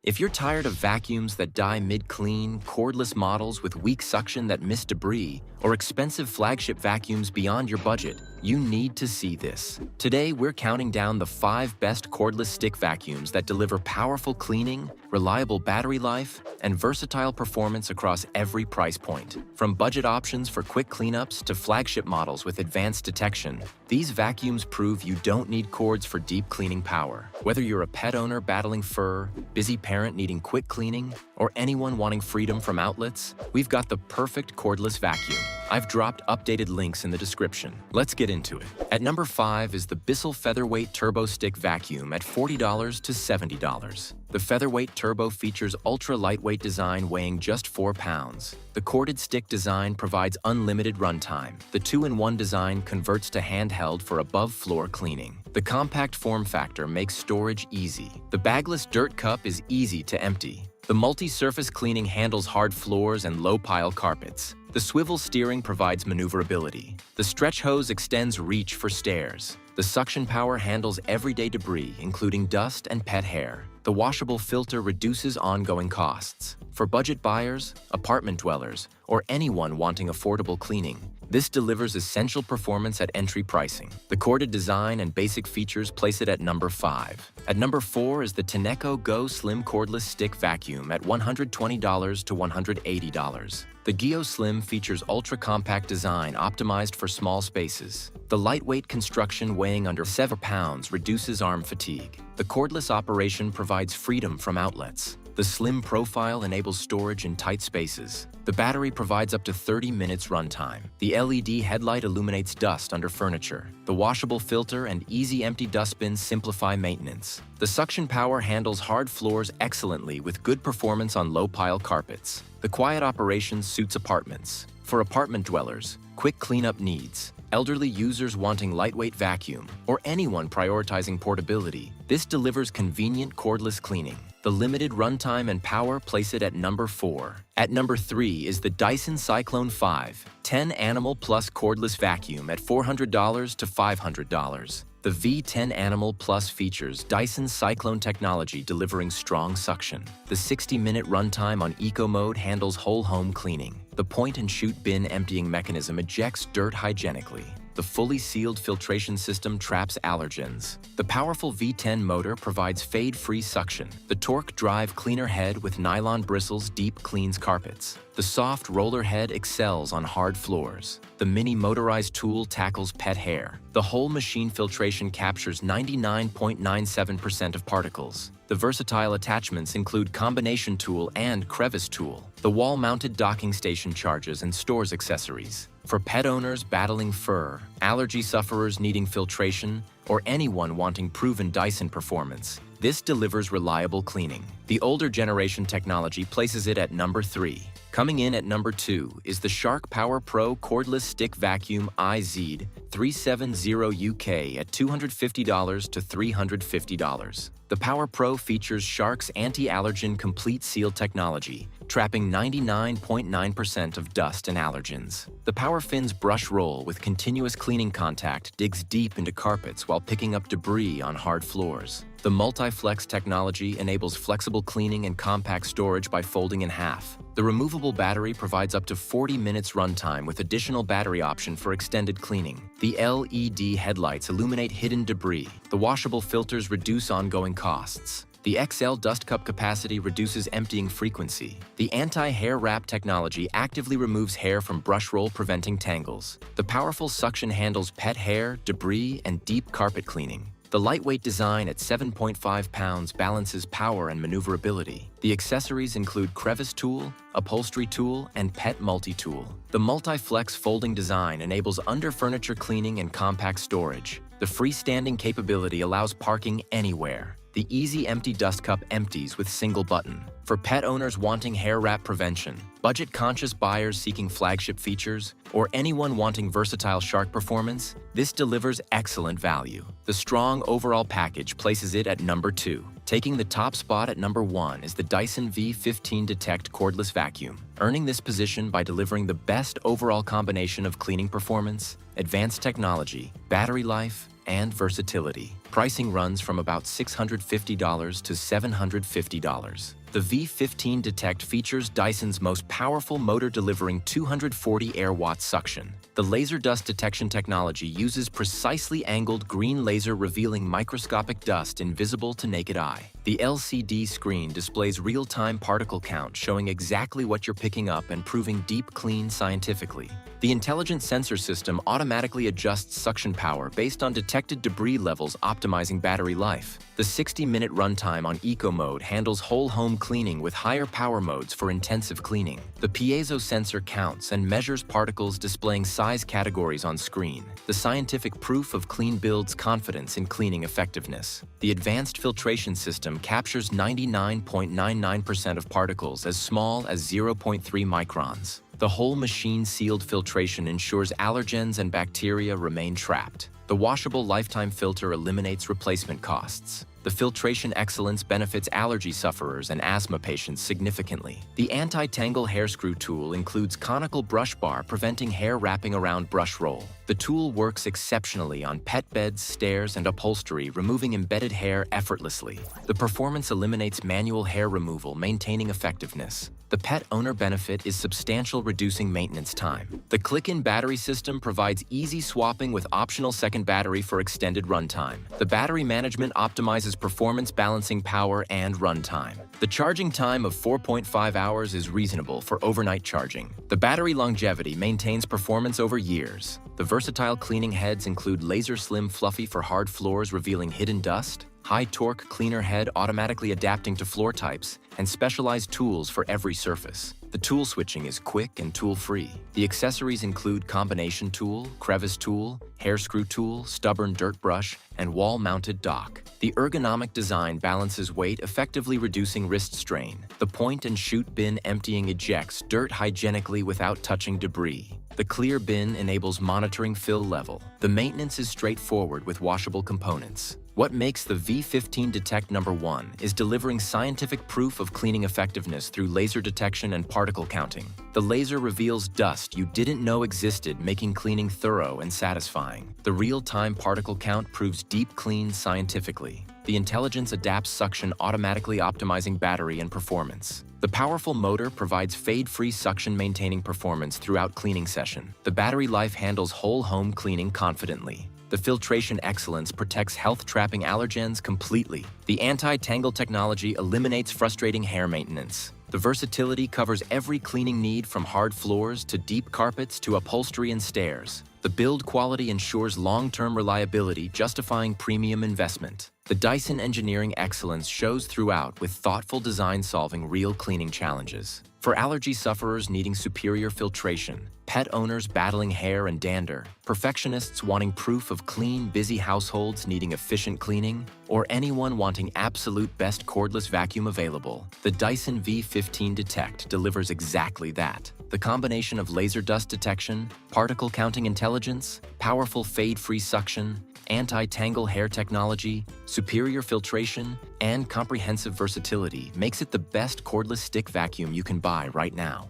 If you're tired of vacuums that die mid-clean, cordless models with weak suction that miss debris, or expensive flagship vacuums beyond your budget, you need to see this. Today, we're counting down the 5 best cordless stick vacuums that deliver powerful cleaning, reliable battery life, and versatile performance across every price point. From budget options for quick cleanups to flagship models with advanced detection, these vacuums prove you don't need cords for deep cleaning power. Whether you're a pet owner battling fur, busy parent needing quick cleaning, or anyone wanting freedom from outlets, we've got the perfect cordless vacuum. I've dropped updated links in the description. Let's get into it. At number 5 is the Bissell Featherweight Turbo Stick Vacuum at $40 to $70. The Featherweight Turbo features ultra-lightweight design weighing just 4 pounds. The corded stick design provides unlimited runtime. The 2-in-1 design converts to handheld for above-floor cleaning. The compact form factor makes storage easy. The bagless dirt cup is easy to empty. The multi-surface cleaning handles hard floors and low-pile carpets. The swivel steering provides maneuverability. The stretch hose extends reach for stairs. The suction power handles everyday debris, including dust and pet hair. The washable filter reduces ongoing costs. For budget buyers, apartment dwellers, or anyone wanting affordable cleaning, this delivers essential performance at entry pricing. The corded design and basic features place it at number 5. At number 4 is the Tineco GO Slim Cordless Stick Vacuum at $120 to $180. The GO Slim features ultra-compact design optimized for small spaces. The lightweight construction weighing under 7 pounds reduces arm fatigue. The cordless operation provides freedom from outlets. The slim profile enables storage in tight spaces. The battery provides up to 30 minutes runtime. The LED headlight illuminates dust under furniture. The washable filter and easy empty dustbins simplify maintenance. The suction power handles hard floors excellently with good performance on low-pile carpets. The quiet operation suits apartments. For apartment dwellers, quick cleanup needs, elderly users wanting lightweight vacuum, or anyone prioritizing portability, this delivers convenient cordless cleaning. The limited runtime and power place it at number 4. At number 3 is the Dyson V10 Animal Plus Cordless Vacuum at $400 to $500. The V10 Animal Plus features Dyson Cyclone technology delivering strong suction. The 60-minute runtime on Eco Mode handles whole home cleaning. The point-and-shoot bin emptying mechanism ejects dirt hygienically. The fully sealed filtration system traps allergens. The powerful V10 motor provides fade-free suction. The torque drive cleaner head with nylon bristles deep cleans carpets. The soft roller head excels on hard floors. The mini motorized tool tackles pet hair. The whole machine filtration captures 99.97% of particles. The versatile attachments include combination tool and crevice tool. The wall-mounted docking station charges and stores accessories. For pet owners battling fur, allergy sufferers needing filtration, or anyone wanting proven Dyson performance, this delivers reliable cleaning. The older generation technology places it at number 3. Coming in at number 2 is the Shark PowerPro Cordless Stick Vacuum IZ370UK at $250 to $350. The PowerPro features Shark's anti-allergen complete seal technology, trapping 99.9% of dust and allergens. The PowerFin's brush roll with continuous cleaning contact digs deep into carpets while picking up debris on hard floors. The Multi-Flex technology enables flexible cleaning and compact storage by folding in half. The removable battery provides up to 40 minutes runtime with additional battery option for extended cleaning. The LED headlights illuminate hidden debris. The washable filters reduce ongoing costs. The XL dust cup capacity reduces emptying frequency. The anti-hair wrap technology actively removes hair from brush roll, preventing tangles. The powerful suction handles pet hair, debris, and deep carpet cleaning. The lightweight design at 7.5 pounds balances power and maneuverability. The accessories include crevice tool, upholstery tool, and pet multi-tool. The multi-flex folding design enables under-furniture cleaning and compact storage. The freestanding capability allows parking anywhere. The easy empty dust cup empties with single button. For pet owners wanting hair wrap prevention, budget-conscious buyers seeking flagship features, or anyone wanting versatile Shark performance, this delivers excellent value. The strong overall package places it at number 2. Taking the top spot at number 1 is the Dyson V15 Detect Cordless Vacuum, earning this position by delivering the best overall combination of cleaning performance, advanced technology, battery life, and versatility. Pricing runs from about $650 to $750. The V15 Detect features Dyson's most powerful motor delivering 240 air-watt suction. The laser dust detection technology uses precisely angled green laser revealing microscopic dust invisible to naked eye. The LCD screen displays real-time particle count showing exactly what you're picking up and proving deep clean scientifically. The intelligent sensor system automatically adjusts suction power based on detected debris levels, optimizing battery life. The 60-minute runtime on Eco Mode handles whole home cleaning with higher power modes for intensive cleaning. The piezo sensor counts and measures particles, displaying size categories on screen. The scientific proof of clean builds confidence in cleaning effectiveness. The advanced filtration system captures 99.99% of particles as small as 0.3 microns. The whole machine-sealed filtration ensures allergens and bacteria remain trapped. The washable lifetime filter eliminates replacement costs. The filtration excellence benefits allergy sufferers and asthma patients significantly. The anti-tangle hair screw tool includes conical brush bar, preventing hair wrapping around brush roll. The tool works exceptionally on pet beds, stairs, and upholstery, removing embedded hair effortlessly. The performance eliminates manual hair removal, maintaining effectiveness. The pet owner benefit is substantial, reducing maintenance time. The click-in battery system provides easy swapping with optional second battery for extended runtime. The battery management optimizes performance, balancing power and runtime. The charging time of 4.5 hours is reasonable for overnight charging. The battery longevity maintains performance over years. The versatile cleaning heads include laser slim fluffy for hard floors revealing hidden dust, high torque cleaner head automatically adapting to floor types, and specialized tools for every surface. The tool switching is quick and tool-free. The accessories include combination tool, crevice tool, hair screw tool, stubborn dirt brush, and wall-mounted dock. The ergonomic design balances weight, effectively reducing wrist strain. The point-and-shoot bin emptying ejects dirt hygienically without touching debris. The clear bin enables monitoring fill level. The maintenance is straightforward with washable components. What makes the V15 Detect #1 is delivering scientific proof of cleaning effectiveness through laser detection and particle counting. The laser reveals dust you didn't know existed, making cleaning thorough and satisfying. The real-time particle count proves deep clean scientifically. The intelligence adapts suction, automatically optimizing battery and performance. The powerful motor provides fade-free suction, maintaining performance throughout cleaning session. The battery life handles whole home cleaning confidently. The filtration excellence protects health-trapping allergens completely. The anti-tangle technology eliminates frustrating hair maintenance. The versatility covers every cleaning need, from hard floors to deep carpets to upholstery and stairs. The build quality ensures long-term reliability, justifying premium investment. The Dyson engineering excellence shows throughout, with thoughtful design solving real cleaning challenges. For allergy sufferers needing superior filtration, pet owners battling hair and dander, perfectionists wanting proof of clean, busy households needing efficient cleaning, or anyone wanting absolute best cordless vacuum available, the Dyson V15 Detect delivers exactly that. The combination of laser dust detection, particle counting intelligence, powerful fade-free suction, anti-tangle hair technology, superior filtration, and comprehensive versatility makes it the best cordless stick vacuum you can buy right now.